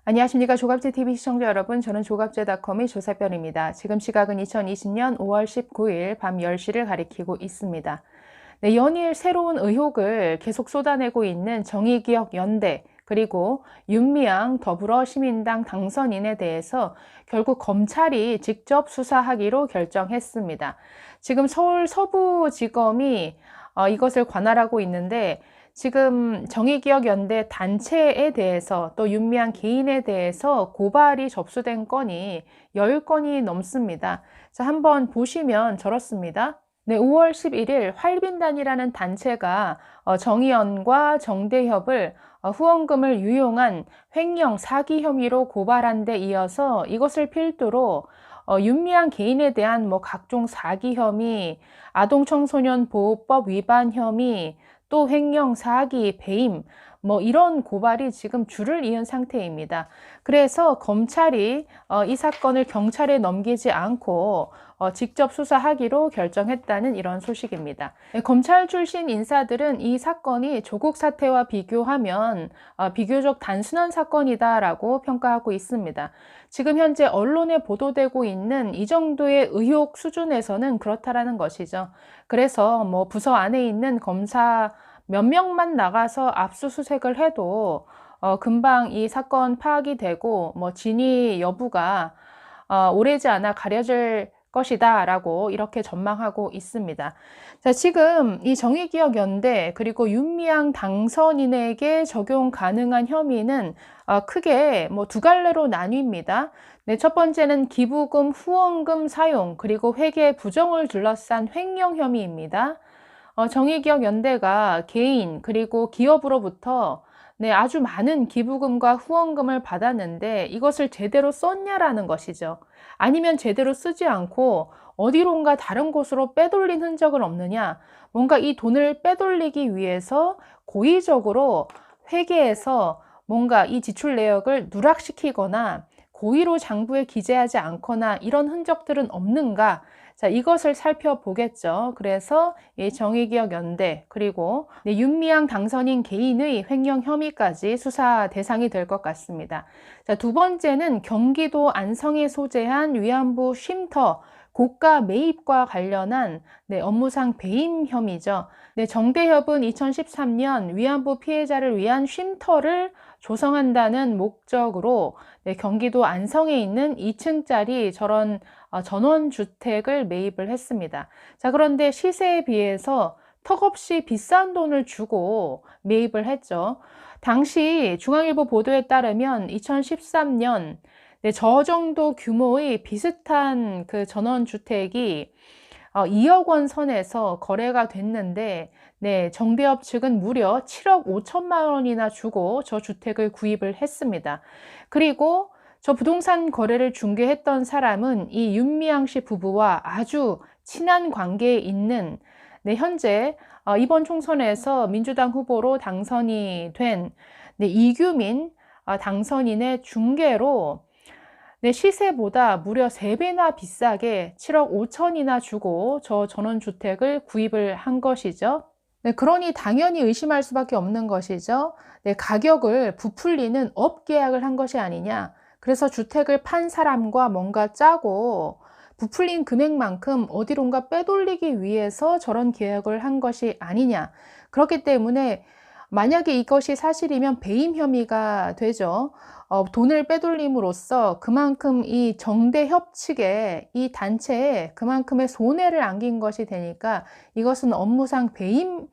안녕하십니까. 조갑제TV 시청자 여러분, 저는 조갑제닷컴의 조세별입니다. 지금 시각은 2020년 5월 19일 밤 10시를 가리키고 있습니다. 네, 연일 새로운 의혹을 계속 쏟아내고 있는 정의기억연대 그리고 윤미향 더불어시민당 당선인에 대해서 결국 검찰이 직접 수사하기로 결정했습니다. 지금 서울 서부지검이 이것을 관할하고 있는데, 지금 정의기억연대 단체에 대해서 또 윤미향 개인에 대해서 고발이 접수된 건이 10건이 넘습니다. 자, 한번 보시면 저렇습니다. 네, 5월 11일 활빈단이라는 단체가 정의연과 정대협을 후원금을 유용한 횡령 사기 혐의로 고발한 데 이어서 이것을 필두로 윤미향 개인에 대한 각종 사기 혐의, 아동청소년 보호법 위반 혐의, 또 횡령, 사기, 배임 이런 고발이 지금 줄을 이은 상태입니다. 그래서 검찰이 이 사건을 경찰에 넘기지 않고 직접 수사하기로 결정했다는 이런 소식입니다. 검찰 출신 인사들은 이 사건이 조국 사태와 비교하면 비교적 단순한 사건이다라고 평가하고 있습니다. 지금 현재 언론에 보도되고 있는 이 정도의 의혹 수준에서는 그렇다라는 것이죠. 그래서 부서 안에 있는 검사 몇 명만 나가서 압수수색을 해도 금방 이 사건 파악이 되고 진위 여부가 오래지 않아 가려질 것이다 라고 이렇게 전망하고 있습니다. 자, 지금 이 정의기억연대 그리고 윤미향 당선인에게 적용 가능한 혐의는 크게 두 갈래로 나뉩니다. 네, 첫 번째는 기부금, 후원금 사용 그리고 회계 부정을 둘러싼 횡령 혐의입니다. 정의기억연대가 개인 그리고 기업으로부터 아주 많은 기부금과 후원금을 받았는데 이것을 제대로 썼냐라는 것이죠. 아니면 제대로 쓰지 않고 어디론가 다른 곳으로 빼돌린 흔적은 없느냐. 뭔가 이 돈을 빼돌리기 위해서 고의적으로 회계에서 뭔가 이 지출 내역을 누락시키거나 고의로 장부에 기재하지 않거나 이런 흔적들은 없는가. 자, 이것을 살펴보겠죠. 그래서 이 정의기억연대 그리고 윤미향 당선인 개인의 횡령 혐의까지 수사 대상이 될 것 같습니다. 자, 두 번째는 경기도 안성에 소재한 위안부 쉼터 고가 매입과 관련한 업무상 배임 혐의죠. 정대협은 2013년 위안부 피해자를 위한 쉼터를 조성한다는 목적으로 경기도 안성에 있는 2층짜리 저런 전원주택을 매입을 했습니다. 자, 그런데 시세에 비해서 턱없이 비싼 돈을 주고 매입을 했죠. 당시 중앙일보 보도에 따르면 2013년 저 정도 규모의 비슷한 그 전원주택이 2억 원 선에서 거래가 됐는데 정대협 측은 무려 7억 5천만 원이나 주고 저 주택을 구입을 했습니다. 그리고 저 부동산 거래를 중개했던 사람은 이 윤미향 씨 부부와 아주 친한 관계에 있는 현재 이번 총선에서 민주당 후보로 당선이 된 이규민 당선인의 중개로 시세보다 무려 3배나 비싸게 7억 5천이나 주고 저 전원주택을 구입을 한 것이죠. 그러니 당연히 의심할 수밖에 없는 것이죠. 가격을 부풀리는 업계약을 한 것이 아니냐. 그래서 주택을 판 사람과 뭔가 짜고 부풀린 금액만큼 어디론가 빼돌리기 위해서 저런 계약을 한 것이 아니냐. 그렇기 때문에 만약에 이것이 사실이면 배임 혐의가 되죠. 돈을 빼돌림으로써 그만큼 이 정대협 측에 이 단체에 그만큼의 손해를 안긴 것이 되니까 이것은 업무상 배임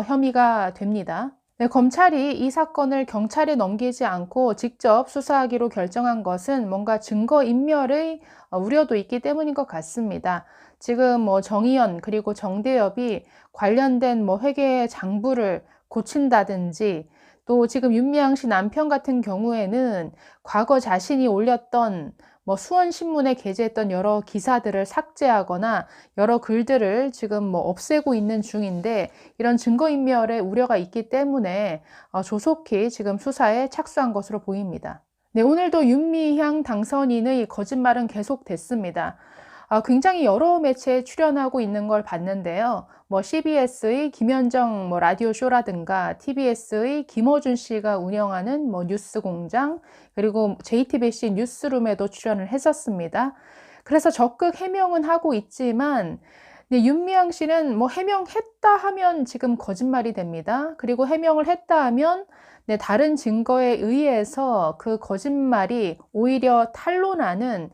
혐의가 됩니다. 검찰이 이 사건을 경찰에 넘기지 않고 직접 수사하기로 결정한 것은 뭔가 증거인멸의 우려도 있기 때문인 것 같습니다. 지금 정의연 그리고 정대협이 관련된 회계 장부를 고친다든지 또 지금 윤미향 씨 남편 같은 경우에는 과거 자신이 올렸던 수원신문에 게재했던 여러 기사들을 삭제하거나 여러 글들을 지금 없애고 있는 중인데 이런 증거인멸의 우려가 있기 때문에 조속히 지금 수사에 착수한 것으로 보입니다. 오늘도 윤미향 당선인의 거짓말은 계속됐습니다. 굉장히 여러 매체에 출연하고 있는 걸 봤는데요. 뭐 CBS의 김현정 뭐 라디오 쇼라든가 TBS의 김어준 씨가 운영하는 뭐 뉴스공장, 그리고 JTBC 뉴스룸에도 출연을 했었습니다. 그래서 적극 해명은 하고 있지만, 네, 윤미향 씨는 뭐 해명했다 하면 지금 거짓말이 됩니다. 그리고 해명을 했다 하면, 네, 다른 증거에 의해서 그 거짓말이 오히려 탄로나는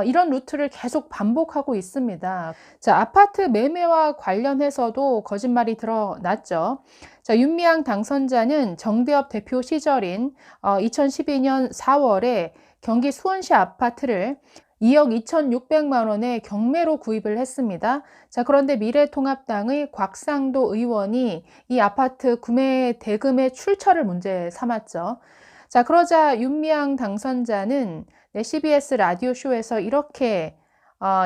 이런 루트를 계속 반복하고 있습니다. 자, 아파트 매매와 관련해서도 거짓말이 드러났죠. 자, 윤미향 당선자는 정대협 대표 시절인 2012년 4월에 경기 수원시 아파트를 2억 2,600만 원에 경매로 구입을 했습니다. 자, 그런데 미래통합당의 곽상도 의원이 이 아파트 구매 대금의 출처를 문제 삼았죠. 자, 그러자 윤미향 당선자는 CBS 라디오쇼에서 이렇게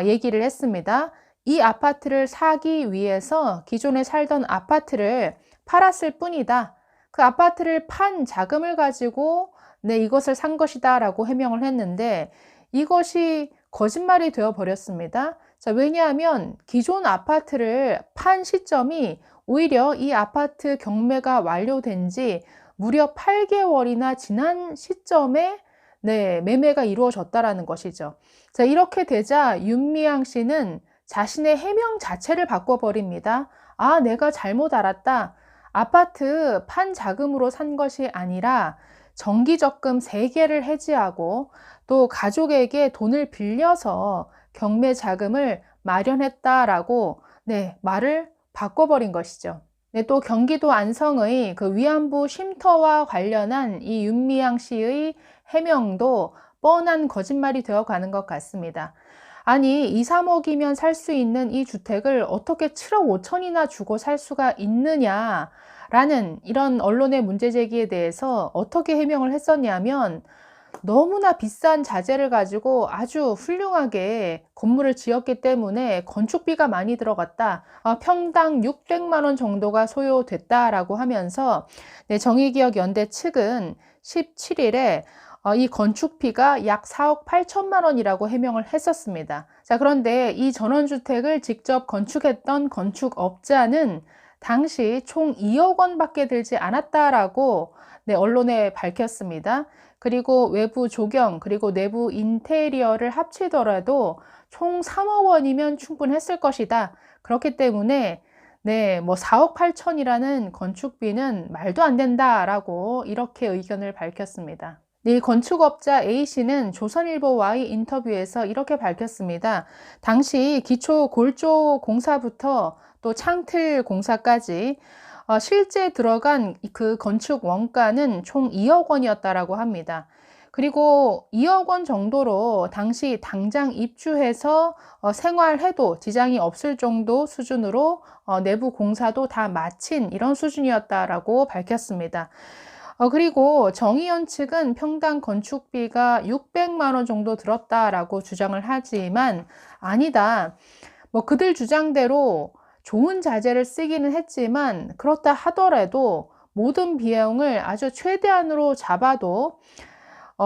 얘기를 했습니다. 이 아파트를 사기 위해서 기존에 살던 아파트를 팔았을 뿐이다. 그 아파트를 판 자금을 가지고 이것을 산 것이다 라고 해명을 했는데, 이것이 거짓말이 되어 버렸습니다. 자, 왜냐하면 기존 아파트를 판 시점이 오히려 이 아파트 경매가 완료된 지 무려 8개월이나 지난 시점에 매매가 이루어졌다라는 것이죠. 자, 이렇게 되자 윤미향 씨는 자신의 해명 자체를 바꿔버립니다. 내가 잘못 알았다. 아파트 판 자금으로 산 것이 아니라 정기적금 3개를 해지하고 또 가족에게 돈을 빌려서 경매 자금을 마련했다라고 말을 바꿔버린 것이죠. 또 경기도 안성의 그 위안부 쉼터와 관련한 이 윤미향 씨의 해명도 뻔한 거짓말이 되어가는 것 같습니다. 아니, 2, 3억이면 살 수 있는 이 주택을 어떻게 7억 5천이나 주고 살 수가 있느냐라는 이런 언론의 문제 제기에 대해서 어떻게 해명을 했었냐면, 너무나 비싼 자재를 가지고 아주 훌륭하게 건물을 지었기 때문에 건축비가 많이 들어갔다. 평당 600만 원 정도가 소요됐다라고 하면서 정의기억연대 측은 17일에 이 건축비가 약 4억 8천만 원이라고 해명을 했었습니다. 자, 그런데 이 전원주택을 직접 건축했던 건축업자는 당시 총 2억 원밖에 들지 않았다라고 언론에 밝혔습니다. 그리고 외부 조경, 그리고 내부 인테리어를 합치더라도 총 3억 원이면 충분했을 것이다. 그렇기 때문에 뭐 4억 8천이라는 건축비는 말도 안 된다라고 이렇게 의견을 밝혔습니다. 이 건축업자 A씨는 조선일보와의 인터뷰에서 이렇게 밝혔습니다. 당시 기초 골조 공사부터 또 창틀 공사까지 실제 들어간 그 건축 원가는 총 2억 원이었다라고 합니다. 그리고 2억 원 정도로 당시 당장 입주해서 생활해도 지장이 없을 정도 수준으로 내부 공사도 다 마친 이런 수준이었다라고 밝혔습니다. 그리고 정의연 측은 평당 건축비가 600만 원 정도 들었다라고 주장을 하지만, 아니다. 뭐 그들 주장대로 좋은 자재를 쓰기는 했지만, 그렇다 하더라도 모든 비용을 아주 최대한으로 잡아도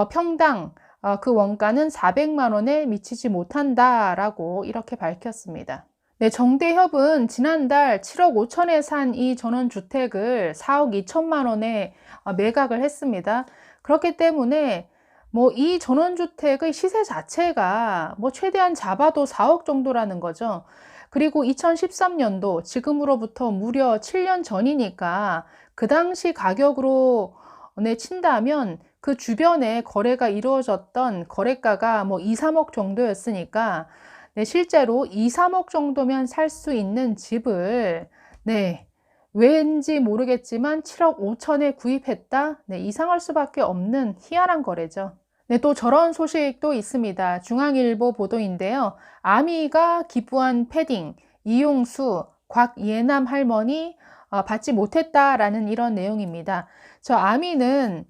평당 그 원가는 400만 원에 미치지 못한다라고 이렇게 밝혔습니다. 정대협은 지난달 7억 5천에 산 이 전원주택을 4억 2천만 원에 매각을 했습니다. 그렇기 때문에 뭐 이 전원주택의 시세 자체가 뭐 최대한 잡아도 4억 정도라는 거죠. 그리고 2013년도, 지금으로부터 무려 7년 전이니까 그 당시 가격으로 친다면 그 주변에 거래가 이루어졌던 거래가가 뭐 2, 3억 정도였으니까 실제로 2, 3억 정도면 살 수 있는 집을 왠지 모르겠지만 7억 5천에 구입했다? 이상할 수밖에 없는 희한한 거래죠. 또 저런 소식도 있습니다. 중앙일보 보도인데요. 아미가 기부한 패딩, 이용수, 곽예남 할머니 받지 못했다라는 이런 내용입니다. 저 아미는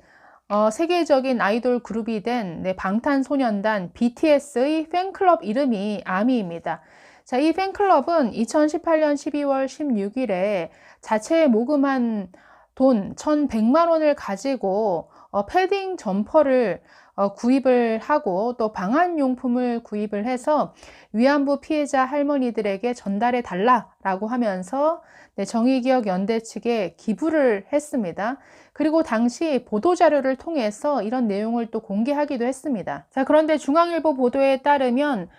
세계적인 아이돌 그룹이 된 방탄소년단 BTS의 팬클럽 이름이 아미입니다. 자, 이 팬클럽은 2018년 12월 16일에 자체 모금한 돈 1,100만 원을 가지고 패딩 점퍼를 구입을 하고 또 방한용품을 구입을 해서 위안부 피해자 할머니들에게 전달해 달라라고 하면서 네, 정의기억연대 측에 기부를 했습니다. 그리고 당시 보도자료를 통해서 이런 내용을 또 공개하기도 했습니다. 자, 그런데 중앙일보 보도에 따르면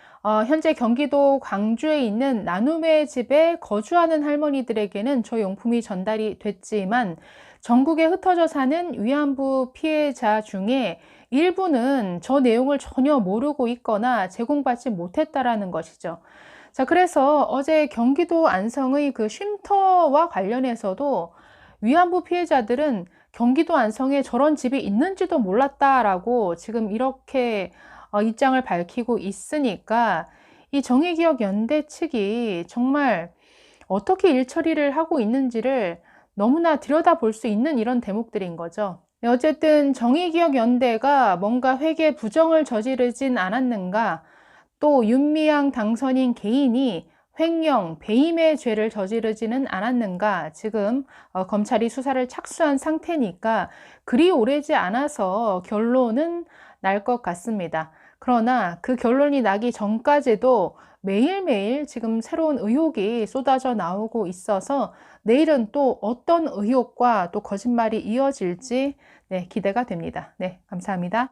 현재 경기도 광주에 있는 나눔의 집에 거주하는 할머니들에게는 저 용품이 전달이 됐지만 전국에 흩어져 사는 위안부 피해자 중에 일부는 저 내용을 전혀 모르고 있거나 제공받지 못했다라는 것이죠. 자, 그래서 어제 경기도 안성의 그 쉼터와 관련해서도 위안부 피해자들은 경기도 안성에 저런 집이 있는지도 몰랐다라고 지금 이렇게 입장을 밝히고 있으니까 이 정의기억연대 측이 정말 어떻게 일처리를 하고 있는지를 너무나 들여다볼 수 있는 이런 대목들인 거죠. 네, 어쨌든 정의기억연대가 뭔가 회계 부정을 저지르진 않았는가, 또 윤미향 당선인 개인이 횡령, 배임의 죄를 저지르지는 않았는가, 지금 검찰이 수사를 착수한 상태니까 그리 오래지 않아서 결론은 날 것 같습니다. 그러나 그 결론이 나기 전까지도 매일매일 지금 새로운 의혹이 쏟아져 나오고 있어서 내일은 또 어떤 의혹과 또 거짓말이 이어질지 네, 기대가 됩니다. 네, 감사합니다.